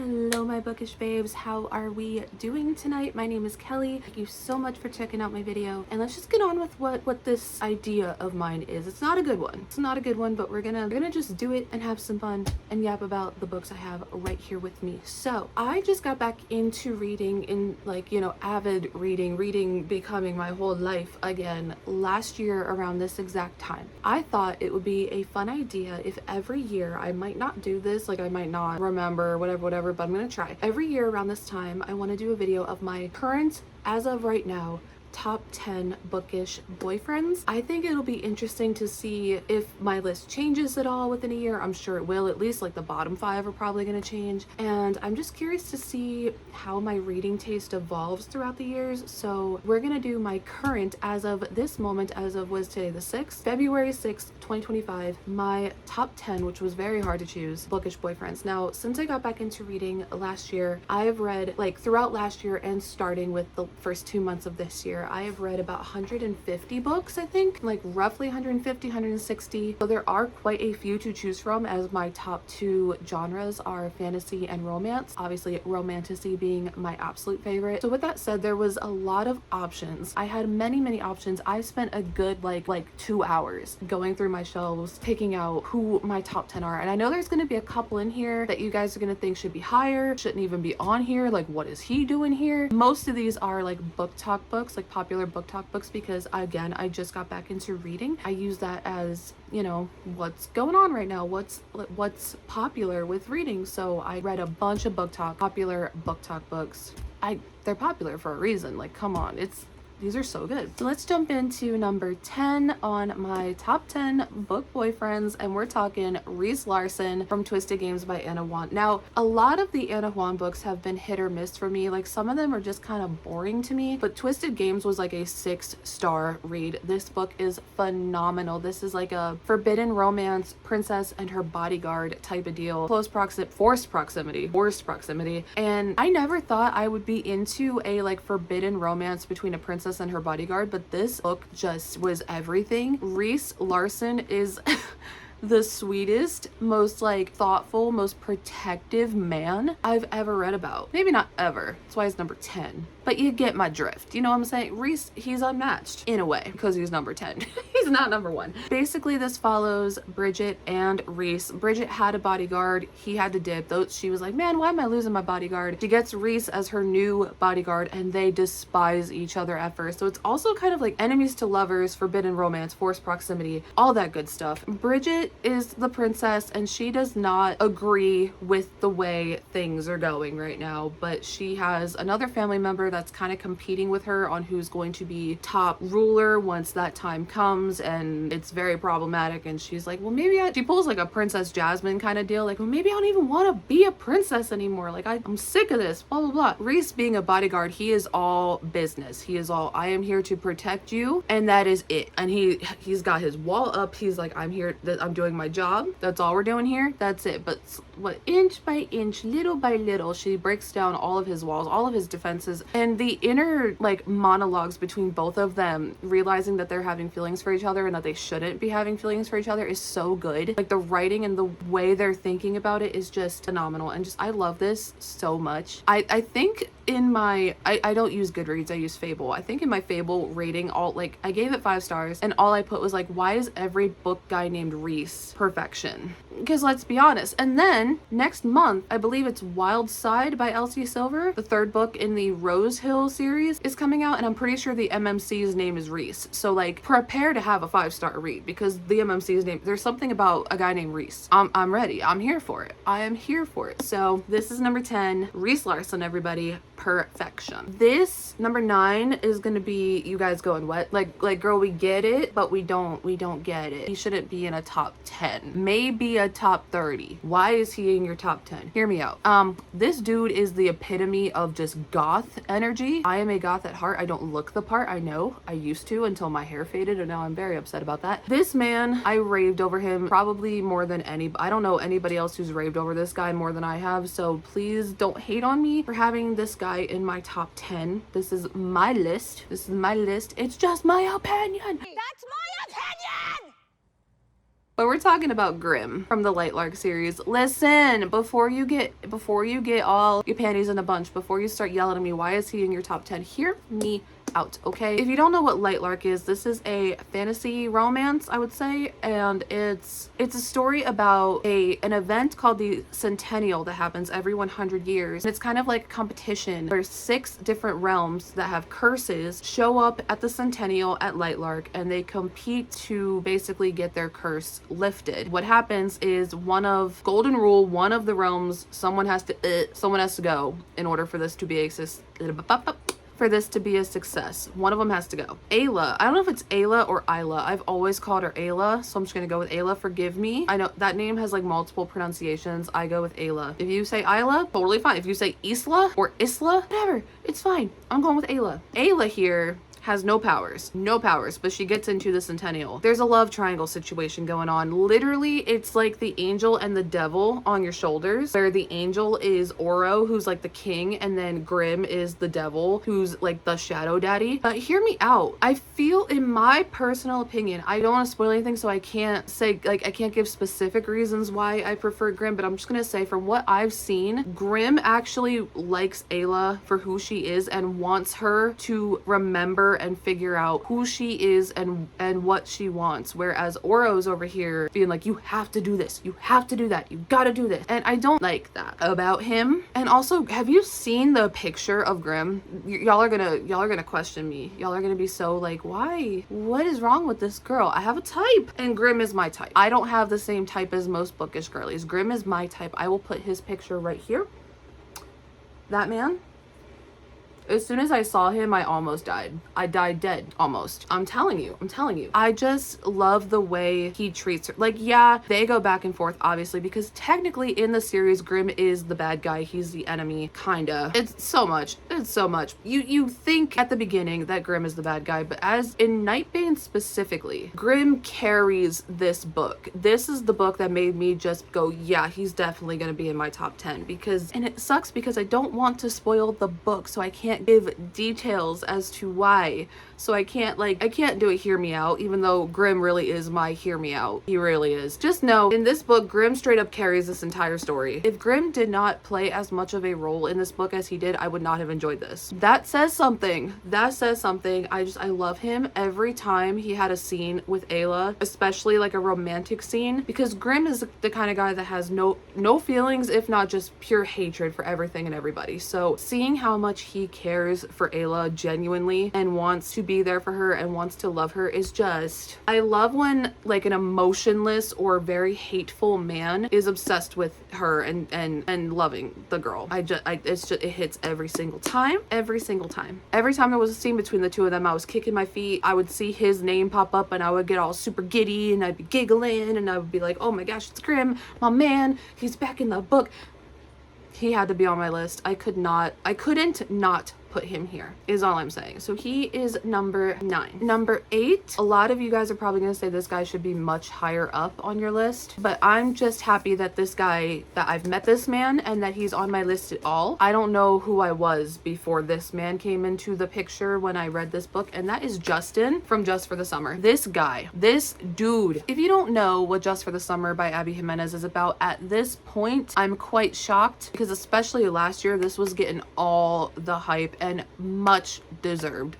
Hello my bookish babes, how are we doing tonight? My name is Kelly. Thank you so much for checking out my video, and let's just get on with what this idea of mine is. It's not a good one. It's not a good one, but we're gonna just do it and have some fun and yap about the books I have right here with me. So I just got back into reading, in like, you know, avid reading becoming my whole life again last year around this exact time. I thought it would be a fun idea if every year, I might not do this, like I might not remember whatever, but I'm gonna try. Every year around this time, I want to do a video of my current, as of right now, top 10 bookish boyfriends. I think it'll be interesting to see if my list changes at all within a year. I'm sure it will. At least like the bottom 5 are probably going to change, and I'm just curious to see how my reading taste evolves throughout the years. So we're gonna do my current, as of this moment, as of was today the 6th, February 6th, 2025, my top 10, which was very hard to choose, bookish boyfriends. Now, since I got back into reading last year, I have read, like throughout last year and starting with the first 2 months of this year, I have read about 150 books, I think, like roughly 150, 160. So there are quite a few to choose from, as my top 2 genres are fantasy and romance. Obviously, romantasy being my absolute favorite. So with that said, there was a lot of options. I had many options. I spent a good like 2 hours going through my shelves, picking out who my top 10 are. And I know there's going to be a couple in here that you guys are going to think should be higher, shouldn't even be on here. Like, what is he doing here? Most of these are like book talk books, like popular book talk books, because again, I just got back into reading. I use that as, you know, what's going on right now, what's popular with reading. So I read a bunch of popular book talk books. They're popular for a reason. Like, come on, these are so good. So let's jump into number 10 on my top 10 book boyfriends, and we're talking Reese Larson from Twisted Games by Anna Huan. Now, a lot of the Anna Huan books have been hit or miss for me. Like, some of them are just kind of boring to me, but Twisted Games was like a 6-star read. This book is phenomenal. This is like a forbidden romance, princess and her bodyguard type of deal. Forced proximity. And I never thought I would be into a like forbidden romance between a princess and her bodyguard, but this book just was everything. Reese Larson is the sweetest, most like thoughtful, most protective man I've ever read about. Maybe not ever, that's why he's number 10, but you get my drift. You know what I'm saying? Reese, he's unmatched in a way because he's number 10. He's not number 1. Basically, this follows Bridget and Reese. Bridget had a bodyguard. He had to dip. She was like, man, why am I losing my bodyguard? She gets Reese as her new bodyguard, and they despise each other at first. So it's also kind of like enemies to lovers, forbidden romance, forced proximity, all that good stuff. Bridget is the princess, and she does not agree with the way things are going right now, but she has another family member that's kind of competing with her on who's going to be top ruler once that time comes, and it's very problematic. And she's like, well, maybe she pulls like a Princess Jasmine kind of deal, like, well, maybe I don't even want to be a princess anymore, like I'm sick of this, blah blah blah. Reese, being a bodyguard, he is all business. He is all, I am here to protect you, and that is it. And he's got his wall up. He's like, I'm here, I'm doing my job, that's all we're doing here, that's it. But what, inch by inch, little by little, she breaks down all of his walls, all of his defenses, and the inner like monologues between both of them, realizing that they're having feelings for each other and that they shouldn't be having feelings for each other, is so good. Like, the writing and the way they're thinking about it is just phenomenal, and just, I love this so much. I think in my, I don't use Goodreads, I use Fable. I think in my Fable rating, I gave it 5 stars, and all I put was like, why is every book guy named Reese perfection? Because let's be honest. And then next month, I believe it's Wild Side by Elsie Silver, the 3rd book in the Rose Hill series, is coming out, and I'm pretty sure the MMC's name is Reese. So like, prepare to have a 5-star read, because the MMC's name, there's something about a guy named Reese. I'm ready. I'm here for it. I am here for it. So this is number 10, Reese Larson, everybody. Perfection. This number 9 is gonna be, you guys going, what? Like girl, we get it, but we don't get it. He shouldn't be in a top 10, maybe a top 30. Why is he in your top 10? Hear me out. This dude is the epitome of just goth energy. I am a goth at heart. I don't look the part, I know. I used to, until my hair faded, and now I'm very upset about that. This man, I raved over him probably more than I don't know anybody else who's raved over this guy more than I have, so please don't hate on me for having this guy in my top 10. This is my list. It's just my opinion. That's my opinion! But we're talking about Grimm from the Lightlark series. Listen, before you get all your panties in a bunch, before you start yelling at me, why is he in your top 10? Hear me out, okay? If you don't know what Lightlark is, this is a fantasy romance, I would say, and it's a story about an event called the Centennial that happens every 100 years. And it's kind of like a competition where 6 different realms that have curses show up at the Centennial at Lightlark, and they compete to basically get their curse lifted. What happens is one of the realms, someone has to go in order for this to be a success. One of them has to go. Ayla. I don't know if it's Ayla or Isla. I've always called her Ayla, so I'm just gonna go with Ayla. Forgive me. I know that name has like multiple pronunciations. I go with Ayla. If you say Isla, totally fine. If you say Isla or Isla, whatever, it's fine. I'm going with Ayla. Ayla here has no powers, but she gets into the Centennial. There's a love triangle situation going on. Literally, it's like the angel and the devil on your shoulders, where the angel is Oro, who's like the king, and then Grimm is the devil, who's like the shadow daddy. But hear me out. I feel, in my personal opinion, I don't want to spoil anything, so I can't say, like, I can't give specific reasons why I prefer Grimm, but I'm just gonna say from what I've seen, Grimm actually likes Ayla for who she is and wants her to remember and figure out who she is and what she wants, whereas Oro's over here being like, you have to do this, you have to do that, you gotta do this, and I don't like that about him. And also, have you seen the picture of Grimm? Y'all are gonna question me. Y'all are gonna be so like, why? What is wrong with this girl? I have a type, and Grimm is my type. I don't have the same type as most bookish girlies. Grimm is my type. I will put his picture right here. That man. As soon as I saw him, I almost died. I died dead, almost. I'm telling you. I just love the way he treats her. Like, yeah, they go back and forth, obviously, because technically in the series, Grimm is the bad guy. He's the enemy, kinda. It's so much. You think at the beginning that Grimm is the bad guy, but as in Nightbane specifically, Grimm carries this book. This is the book that made me just go, yeah, he's definitely gonna be in my top 10, because, and it sucks because I don't want to spoil the book, so I can't give details as to why. So I can't do a hear me out, even though Grimm really is my hear me out. He really is. Just know, in this book, Grimm straight up carries this entire story. If Grimm did not play as much of a role in this book as he did, I would not have enjoyed this. That says something. I love him every time he had a scene with Ayla, especially like a romantic scene, because Grimm is the kind of guy that has no feelings, if not just pure hatred for everything and everybody. So seeing how much he cares for Ayla genuinely and wants to be there for her and wants to love her is just, I love when like an emotionless or very hateful man is obsessed with her and loving the girl. It hits every single time. Every time there was a scene between the two of them, I was kicking my feet. I would see his name pop up and I would get all super giddy and I'd be giggling and I would be like, oh my gosh, it's Grimm, my man, he's back in the book. He had to be on my list. I couldn't not put him here, is all I'm saying. So he is number 9. Number 8, a lot of you guys are probably gonna say this guy should be much higher up on your list, but I'm just happy that I've met this man and that he's on my list at all. I don't know who I was before this man came into the picture when I read this book, and that is Justin from Just for the Summer. This dude, if you don't know what Just for the Summer by Abby Jimenez is about at this point, I'm quite shocked, because especially last year, this was getting all the hype, and much deserved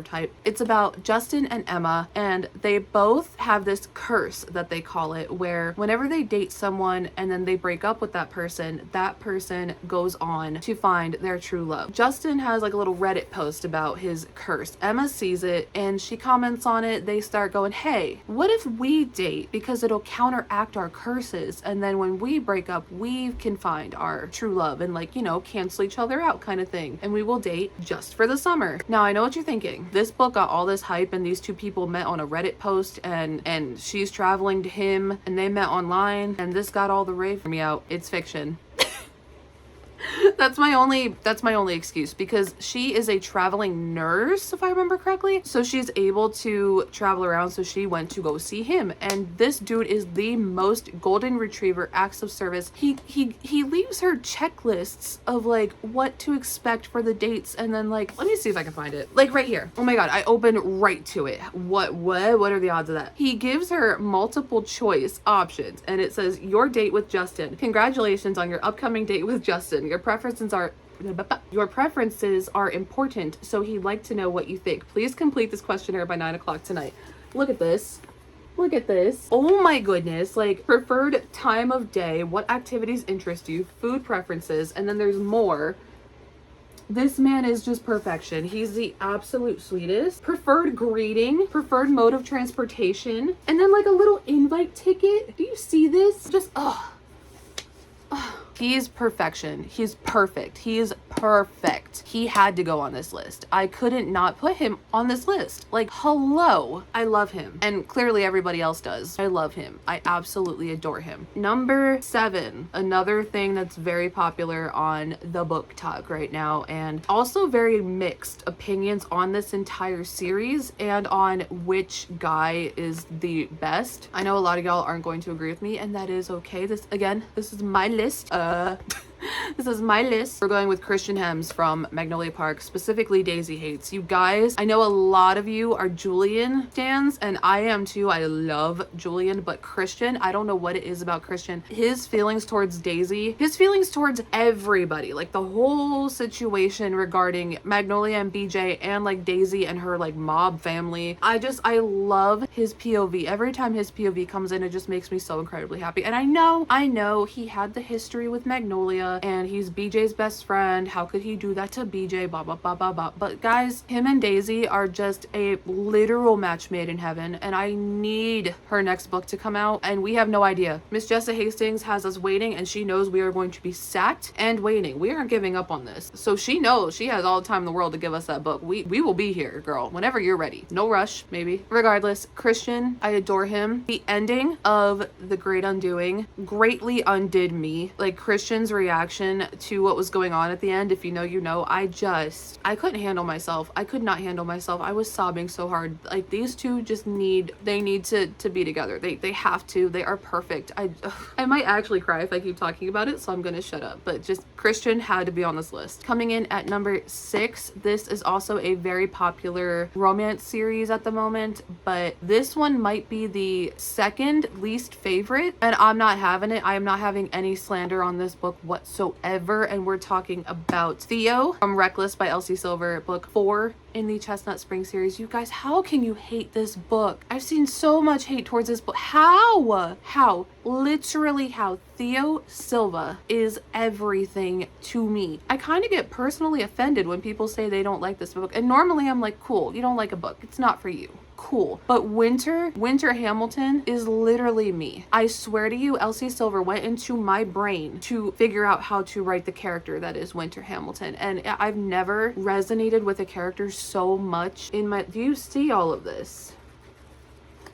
hype. It's about Justin and Emma, and they both have this curse that they call it, where whenever they date someone and then they break up with that person goes on to find their true love. Justin has like a little Reddit post about his curse. Emma sees it and she comments on it. They start going, hey, what if we date, because it'll counteract our curses, and then when we break up we can find our true love and, like, you know, cancel each other out kind of thing, and we will date just for the summer. Now I know what you're thinking. This book got all this hype and these two people met on a Reddit post and she's traveling to him and they met online and this got all the rave. Hear me out. It's fiction. That's my only excuse, because she is a traveling nurse, if I remember correctly. So she's able to travel around, so she went to go see him. And this dude is the most golden retriever acts of service. He leaves her checklists of like what to expect for the dates, and then like, let me see if I can find it. Like right here. Oh my god, I opened right to it. What are the odds of that? He gives her multiple choice options, and it says, your date with Justin. Congratulations on your upcoming date with Justin. Your preferences are important, so he'd like to know what you think. Please complete this questionnaire by 9 o'clock tonight. Look at this. Look at this. Oh my goodness. Like, preferred time of day, what activities interest you, food preferences, and then there's more. This man is just perfection. He's the absolute sweetest. Preferred greeting, preferred mode of transportation, and then like a little invite ticket. Do you see this? Just, oh. He's perfection. He's perfect. He is perfect. He had to go on this list. I couldn't not put him on this list. Like, hello. I love him. And clearly everybody else does. I love him. I absolutely adore him. Number 7, another thing that's very popular on the book talk right now, and also very mixed opinions on this entire series and on which guy is the best. I know a lot of y'all aren't going to agree with me, and that is okay. This is my list. This is my list. We're going with Christian Hems from Magnolia Park, specifically Daisy Hates. You guys, I know a lot of you are Julian fans, and I am too. I love Julian, but Christian, I don't know what it is about Christian. His feelings towards Daisy, his feelings towards everybody, like the whole situation regarding Magnolia and BJ and like Daisy and her like mob family. I love his POV. Every time his POV comes in, it just makes me so incredibly happy. And I know he had the history with Magnolia, and he's BJ's best friend. How could he do that to BJ? Blah, blah, blah, blah, blah. But guys, him and Daisy are just a literal match made in heaven, and I need her next book to come out, and we have no idea. Miss Jessa Hastings has us waiting, and she knows we are going to be sat and waiting. We aren't giving up on this. So she knows she has all the time in the world to give us that book. We will be here, girl, whenever you're ready. No rush, maybe. Regardless, Christian, I adore him. The ending of The Great Undoing greatly undid me. Like, Christian's reaction to what was going on at the end, if you know, you know. I couldn't handle myself. I could not handle myself. I was sobbing so hard. Like, these two just need to be together. They have to. They are perfect. I might actually cry if I keep talking about it, so I'm gonna shut up. But just, Christian had to be on this list. Coming in at number 6, this is also a very popular romance series at the moment, but this one might be the second least favorite, and I'm not having it. I am not having any slander on this book whatsoever, and we're talking about Theo from Reckless by Elsie Silver, book 4 in the Chestnut Spring series. You guys, how can you hate this book? I've seen so much hate towards this book. How? Literally how? Theo Silva is everything to me. I kind of get personally offended when people say they don't like this book, and normally I'm like, cool, you don't like a book, it's not for you. Cool. But Winter Hamilton is literally me. I swear to you, Elsie Silver went into my brain to figure out how to write the character that is Winter Hamilton. And I've never resonated with a character so much in my... Do you see all of this?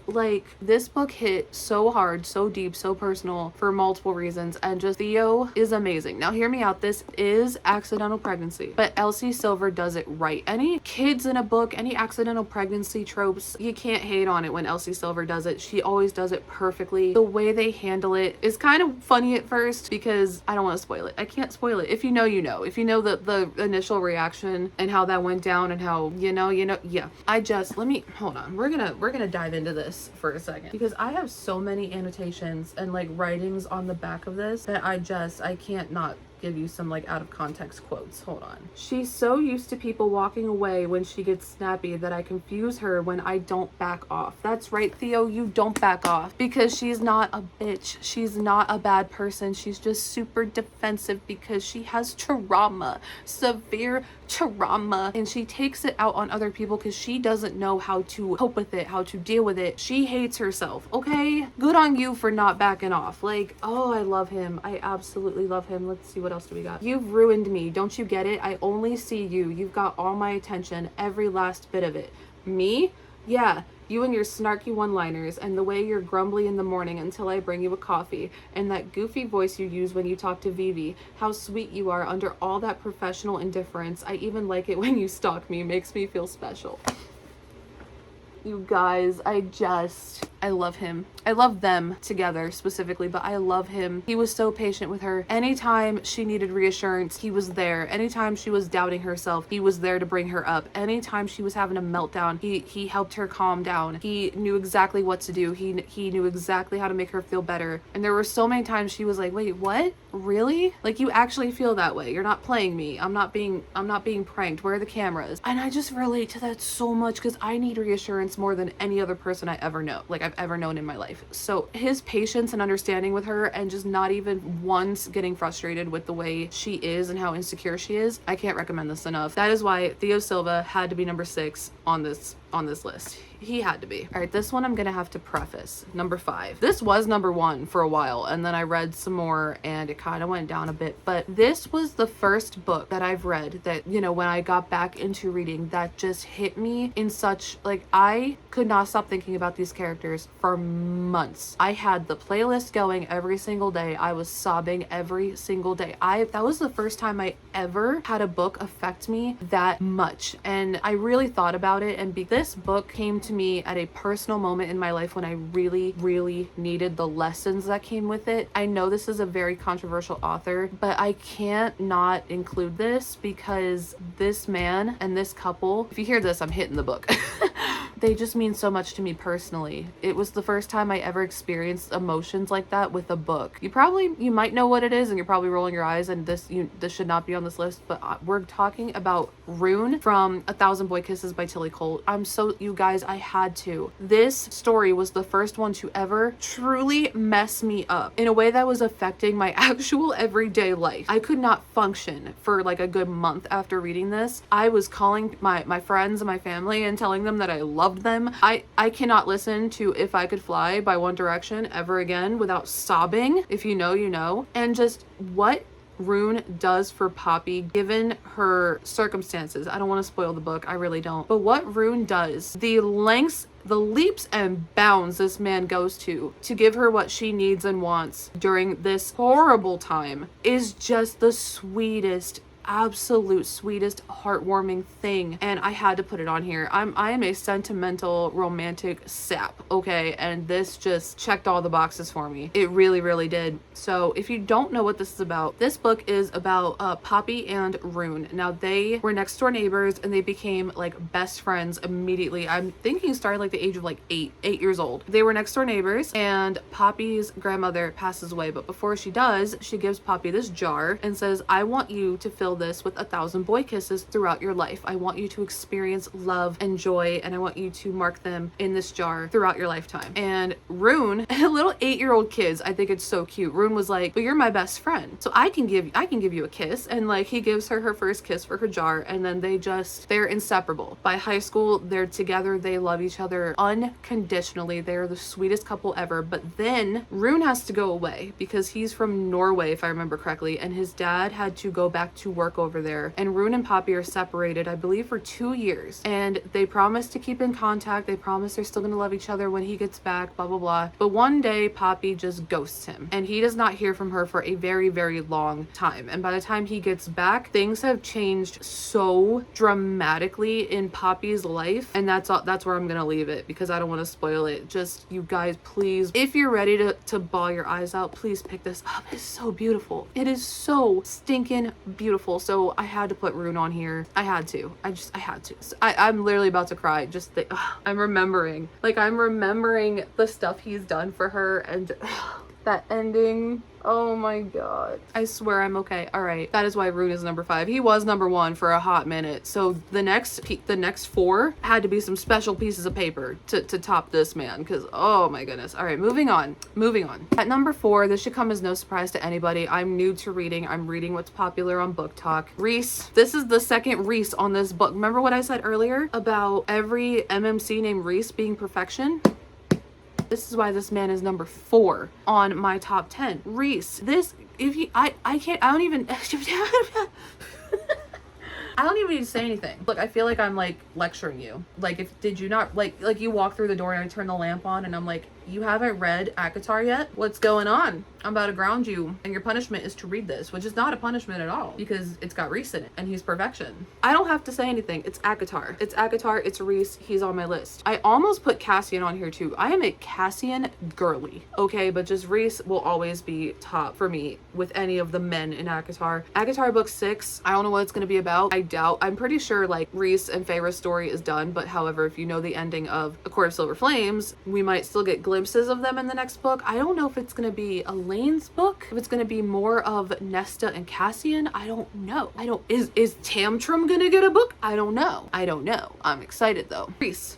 Like, this book hit so hard, so deep, so personal for multiple reasons, and just Theo is amazing. Now hear me out, this is accidental pregnancy, but Elsie Silver does it right. Any kids in a book, any accidental pregnancy tropes, you can't hate on it when Elsie Silver does it. She always does it perfectly. The way they handle it is kind of funny at first, because I don't want to spoil it. I can't spoil it. If you know, you know. If you know the initial reaction and how that went down and how, you know, yeah. Hold on. We're gonna dive into this for a second, because I have so many annotations and like writings on the back of this that I can't not give you some like out of context quotes. Hold on. She's so used to people walking away when she gets snappy that I confuse her when I don't back off. That's right, Theo, you don't back off, because she's not a bitch. She's not a bad person. She's just super defensive because she has trauma, severe trauma, and she takes it out on other people because she doesn't know how to cope with it, how to deal with it. She hates herself. Okay, good on you for not backing off. Like, oh, I love him. I absolutely love him. Let's see, what else do we got? You've ruined me. Don't you get it? I only see you. You've got all my attention, every last bit of it. Me? Yeah, you and your snarky one-liners, and the way you're grumbly in the morning until I bring you a coffee, and that goofy voice you use when you talk to Vivi. How sweet you are under all that professional indifference. I even like it when you stalk me. Makes me feel special. You guys, I love him. I love them together specifically, but I love him. He was so patient with her. Anytime she needed reassurance, he was there. Anytime she was doubting herself, he was there to bring her up. Anytime she was having a meltdown, he helped her calm down. He knew exactly what to do. He knew exactly how to make her feel better. And there were so many times she was like, wait, what? Really? Like, you actually feel that way. You're not playing me. I'm not being pranked. Where are the cameras? And I just relate to that so much because I need reassurance more than any other person I ever know. Like, I've ever known in my life. So his patience and understanding with her, and just not even once getting frustrated with the way she is and how insecure she is, I can't recommend this enough. That is why Theo Silva had to be number 6 on this list. He had to be. All right, this one I'm gonna have to preface. Number 5. This was number 1 for a while, and then I read some more and it kind of went down a bit. But this was the first book that I've read that, you know, when I got back into reading, that just hit me in such, like, I could not stop thinking about these characters for months. I had the playlist going every single day. I was sobbing every single day. That was the first time I ever had a book affect me that much. And I really thought about it, and this book came to me at a personal moment in my life when I really, really needed the lessons that came with it. I know this is a very controversial author, but I can't not include this because this man and this couple, if you hear this, I'm hitting the book. They just mean so much to me personally. It was the first time I ever experienced emotions like that with a book. You might know what it is, and you're probably rolling your eyes, and this should not be on this list, but we're talking about Rune from A Thousand Boy Kisses by Tilly Colt. You guys, I had to. This story was the first one to ever truly mess me up in a way that was affecting my actual everyday life. I could not function for like a good month after reading this. I was calling my friends and my family and telling them that I loved them. I cannot listen to If I Could Fly by One Direction ever again without sobbing. If you know, you know. And just what Rune does for Poppy, given her circumstances. I don't want to spoil the book, I really don't. But what Rune does, the leaps and bounds this man goes to give her what she needs and wants during this horrible time, is just the sweetest, absolute sweetest, heartwarming thing. And I had to put it on here. I am a sentimental romantic sap, okay, and this just checked all the boxes for me. It really, really did. So if you don't know what this is about, this book is about Poppy and Rune. Now, they were next door neighbors and they became like best friends immediately. I'm thinking started like the age of like 8 years old. They were next door neighbors, and Poppy's grandmother passes away, but before she does, she gives Poppy this jar and says, I want you to fill this with 1,000 boy kisses throughout your life. I want you to experience love and joy, and I want you to mark them in this jar throughout your lifetime. And Rune, little 8-year-old kids, I think it's so cute. Rune was like, but you're my best friend, so I can give you a kiss. And like, he gives her first kiss for her jar, and then they're inseparable. By high school, they're together. They love each other unconditionally. They're the sweetest couple ever. But then Rune has to go away because he's from Norway, if I remember correctly, and his dad had to go back to work over there. And Rune and Poppy are separated, I believe, for 2 years. And they promise to keep in contact. They promise they're still gonna love each other when he gets back, blah, blah, blah. But one day, Poppy just ghosts him. And he does not hear from her for a very, very long time. And by the time he gets back, things have changed so dramatically in Poppy's life. And that's where I'm gonna leave it because I don't want to spoil it. Just, you guys, please, if you're ready to bawl your eyes out, please pick this up. It's so beautiful. It is so stinking beautiful. So I had to put Rune on here. I had to. So I'm literally about to cry. I'm remembering the stuff he's done for her, and that ending. Oh my god. I swear I'm okay. All right. That is why Rune is number 5. He was number 1 for a hot minute. So the next 4 had to be some special pieces of paper to top this man, because oh my goodness. All right, moving on. At number 4, this should come as no surprise to anybody. I'm new to reading. I'm reading what's popular on Book Talk. Reese. This is the second Reese on this book. Remember what I said earlier about every MMC named Reese being perfection? This is why this man is number 4 on my top 10. Reese, this, if you, I can't, I don't even, I don't even need to say anything. Look, I feel like I'm like lecturing you. Like, if did you not like you walk through the door and I turn the lamp on and I'm like, you haven't read ACOTAR yet? What's going on? I'm about to ground you, and your punishment is to read this, which is not a punishment at all because it's got Reese in it and he's perfection. I don't have to say anything. It's ACOTAR. It's ACOTAR. It's Reese. He's on my list. I almost put Cassian on here too. I am a Cassian girly, okay? But just Reese will always be top for me with any of the men in ACOTAR. ACOTAR book 6, I don't know what it's going to be about. I doubt. I'm pretty sure like Reese and Feyre's story is done, but however, if you know the ending of A Court of Silver Flames, we might still get glimpses of them in the next book. I don't know if it's going to be Elaine's book, if it's going to be more of Nesta and Cassian. I don't know. Is Tamtram going to get a book? I don't know. I'm excited though. Reese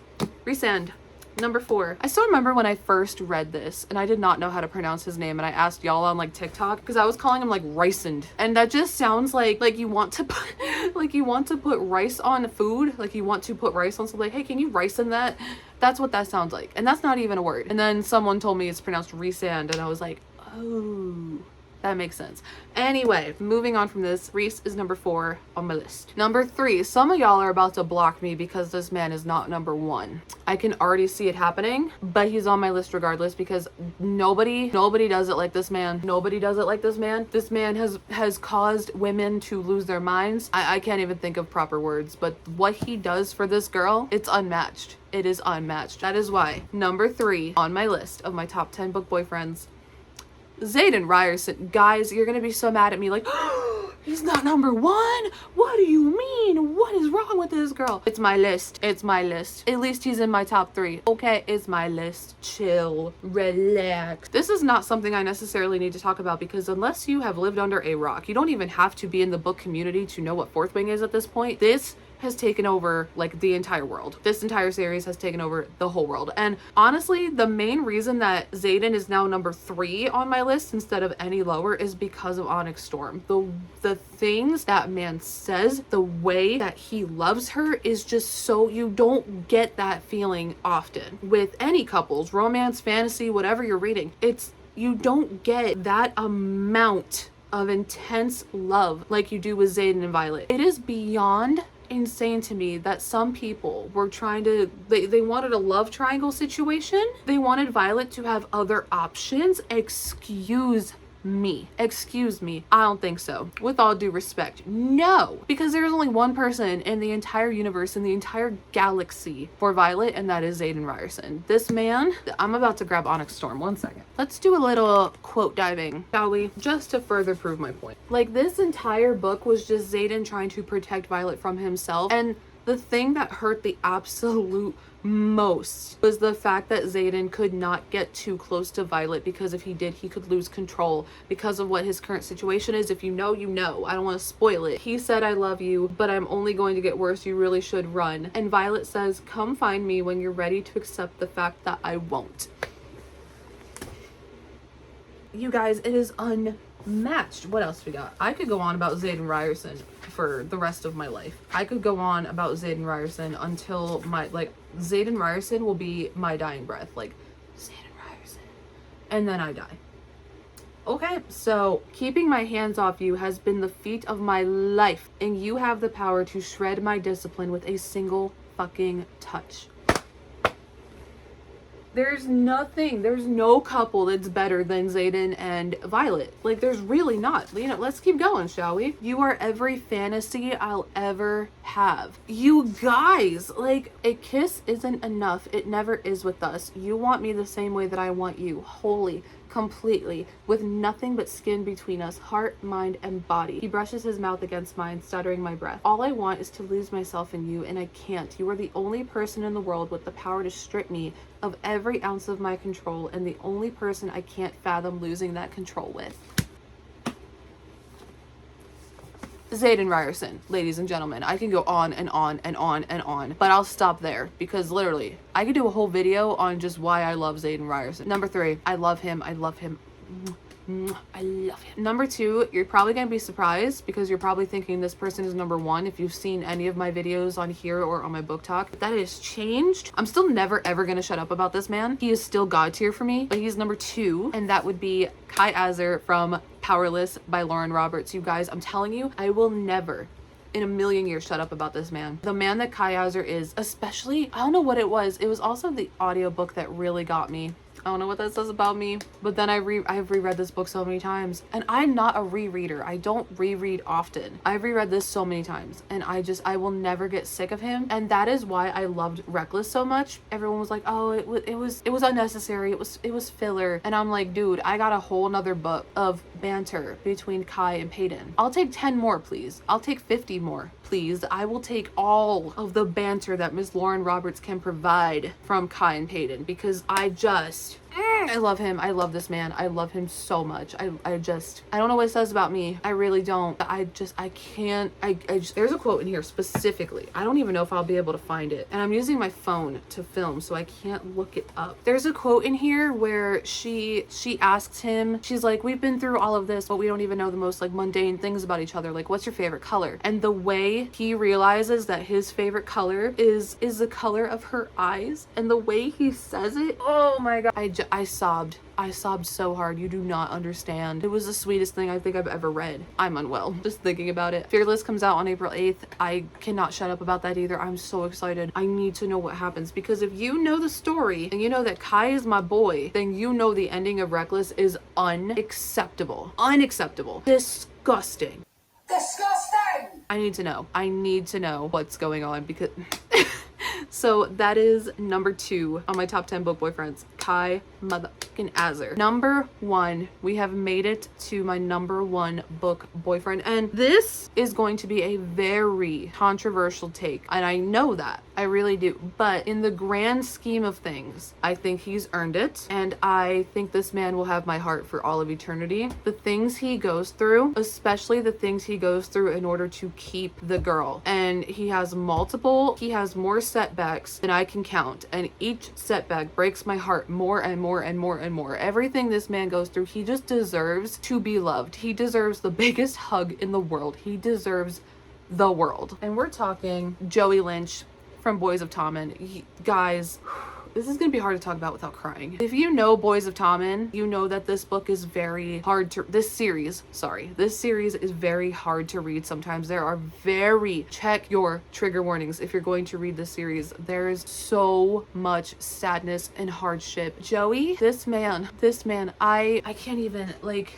and number 4. I still remember when I first read this and I did not know how to pronounce his name, and I asked y'all on like TikTok because I was calling him like Ricend, and that just sounds like you want to put put rice on food, like you want to put rice on something. Like, hey, can you rice in that? That's what that sounds like, and that's not even a word. And then someone told me it's pronounced Resand, and I was like, oh, that makes sense. Anyway, moving on from this, Reese is number 4 on my list. Number 3, some of y'all are about to block me because this man is not number 1. I can already see it happening, but he's on my list regardless because nobody does it like this man. Nobody does it like this man. This man has caused women to lose their minds. I can't even think of proper words, but what he does for this girl, it's unmatched. It is unmatched. That is why number 3 on my list of my top 10 book boyfriends, Xaden Ryerson. Guys, you're gonna be so mad at me like, oh, he's not number 1. What do you mean? What is wrong with this girl? It's my list. At least he's in my top 3. Okay, it's my list. Chill, relax. This is not something I necessarily need to talk about because unless you have lived under a rock, you don't even have to be in the book community to know what Fourth Wing is at this point. This has taken over like the entire world. This entire series has taken over the whole world. And honestly, the main reason that Xaden is now number 3 on my list instead of any lower is because of Onyx Storm. The things that man says, the way that he loves her is just so, you don't get that feeling often with any couples, romance, fantasy, whatever you're reading. You don't get that amount of intense love like you do with Xaden and Violet. It is beyond insane to me that some people were trying to, they wanted a love triangle situation. They wanted Violet to have other options. Excuse me, I don't think so. With all due respect, no, because there's only one person in the entire universe, in the entire galaxy for Violet, and that is Xaden Ryerson. This man, I'm about to grab Onyx Storm. 1 second. Let's do a little quote diving, shall we? Just to further prove my point. Like, this entire book was just Xaden trying to protect Violet from himself, and the thing that hurt the absolute most was the fact that Xaden could not get too close to Violet because if he did, he could lose control because of what his current situation is. If you know, you know. I don't want to spoil it. He said, I love you, but I'm only going to get worse. You really should run. And Violet says, come find me when you're ready to accept the fact that I won't. You guys, it is unmatched. What else we got? I could go on about Xaden Ryerson for the rest of my life. I could go on about Xaden Ryerson until Xaden Ryerson will be my dying breath. Like, Xaden Ryerson. And then I die. Okay, so keeping my hands off you has been the feat of my life, and you have the power to shred my discipline with a single fucking touch. There's no couple that's better than Xaden and Violet. Like, there's really not. You know, let's keep going, shall we? You are every fantasy I'll ever have. You guys, like, a kiss isn't enough. It never is with us. You want me the same way that I want you, wholly, completely, with nothing but skin between us, heart, mind, and body. He brushes his mouth against mine, stuttering my breath. All I want is to lose myself in you, and I can't. You are the only person in the world with the power to strip me of every ounce of my control, and the only person I can't fathom losing that control with. Xaden Ryerson, ladies and gentlemen. I can go on and on and on and on, but I'll stop there because literally I could do a whole video on just why I love Xaden Ryerson. Number 3, I love him. I love him. Number 2, you're probably gonna be surprised because you're probably thinking this person is number 1 if you've seen any of my videos on here or on my book talk. That has changed. I'm still never ever gonna shut up about this man. He is still God tier for me, but he's number 2, and that would be Kai Azar from Powerless by Lauren Roberts. You guys, I'm telling you, I will never in a million years shut up about this man. The man that Kai Hauser is, especially, I don't know what it was. It was also the audiobook that really got me. I don't know what that says about me, but then I've reread this book so many times, and I'm not a rereader. I don't reread often. I've reread this so many times, and I will never get sick of him, and that is why I loved Reckless so much. Everyone was like, oh, it was unnecessary. It was filler, and I'm like, dude, I got a whole nother book of banter between Kai and Peyton. I'll take 10 more, please. I'll take 50 more, please. I will take all of the banter that Miss Lauren Roberts can provide from Kai and Peyton, because I love him. I love this man. I love him so much. I don't know what it says about me. I really don't. I can't. There's a quote in here specifically. I don't even know if I'll be able to find it. And I'm using my phone to film, so I can't look it up. There's a quote in here where she asks him, she's like, we've been through all of this, but we don't even know the most like mundane things about each other. Like, what's your favorite color? And the way he realizes that his favorite color is the color of her eyes, and the way he says it, oh my God. I sobbed. I sobbed so hard. You do not understand. It was the sweetest thing I think I've ever read. I'm unwell just thinking about it. Fearless comes out on April 8th. I cannot shut up about that either. I'm so excited. I need to know what happens, because if you know the story and you know that Kai is my boy, then you know the ending of Reckless is unacceptable. Unacceptable. Disgusting. Disgusting! I need to know. I need to know what's going on, because so that is number 2 on my top 10 book boyfriends, Kai motherfucking Hauser. Number 1, we have made it to my number 1 book boyfriend, and this is going to be a very controversial take, and I know that. I really do. But in the grand scheme of things, I think he's earned it, and I think this man will have my heart for all of eternity. The things he goes through, especially the things he goes through in order to keep the girl, and he has more setbacks than I can count, and each setback breaks my heart more and more and more and more. Everything this man goes through, he just deserves to be loved. He deserves the biggest hug in the world. He deserves the world. And we're talking Joey Lynch from Boys of Tommen. Guys, this is gonna be hard to talk about without crying. If you know Boys of Tommen, you know that this book is very hard to, this series is very hard to read sometimes. There are check your trigger warnings if you're going to read this series. There is so much sadness and hardship. Joey, this man, I can't even, like,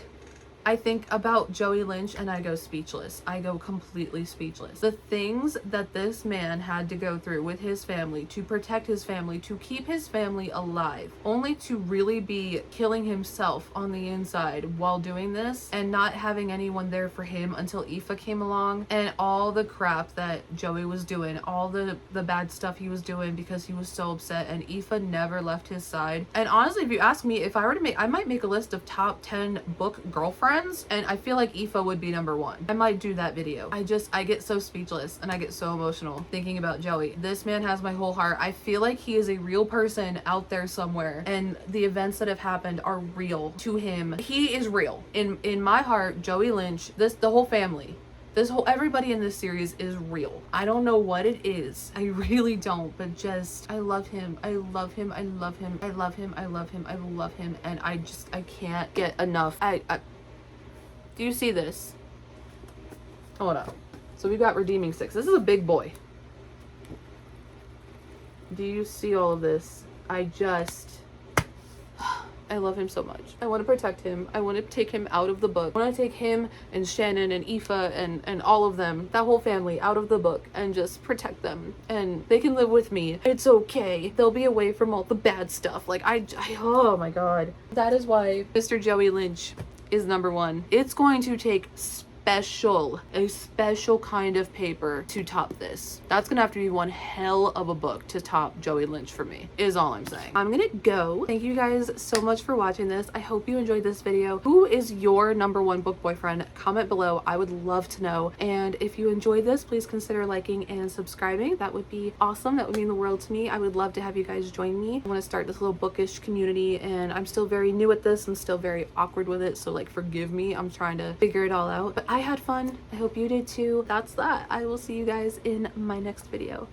I think about Joey Lynch and I go speechless. I go completely speechless. The things that this man had to go through with his family, to protect his family, to keep his family alive, only to really be killing himself on the inside while doing this, and not having anyone there for him until Aoife came along, and all the crap that Joey was doing, all the bad stuff he was doing because he was so upset, and Aoife never left his side. And honestly, if you ask me, if I were to make, I might make a list of top 10 book girlfriends, and I feel like Aoife would be number 1. I might do that video. I get so speechless and I get so emotional thinking about Joey. This man has my whole heart. I feel like he is a real person out there somewhere, and the events that have happened are real to him. He is real. In my heart, Joey Lynch, the whole family, everybody in this series is real. I don't know what it is. I really don't, but just, I love him. I love him. I love him. I love him. I love him. I love him. And I can't get enough. Do you see this? Hold up. So we've got Redeeming 6. This is a big boy. Do you see all of this? I love him so much. I want to protect him. I want to take him out of the book. I want to take him and Shannon and Aoife and all of them, that whole family, out of the book and just protect them. And they can live with me. It's okay. They'll be away from all the bad stuff. Like, oh my God. That is why Mr. Joey Lynch is number 1. It's going to take a special kind of paper to top this. That's gonna have to be one hell of a book to top Joey Lynch for me, is all I'm saying. I'm gonna go. Thank you guys so much for watching this. I hope you enjoyed this video. Who is your number 1 book boyfriend? Comment below. I would love to know. And if you enjoyed this, please consider liking and subscribing. That would be awesome. That would mean the world to me. I would love to have you guys join me. I want to start this little bookish community, and I'm still very new at this. I'm still very awkward with it, so like, forgive me. I'm trying to figure it all out, but I had fun. I hope you did too. That's that. I will see you guys in my next video.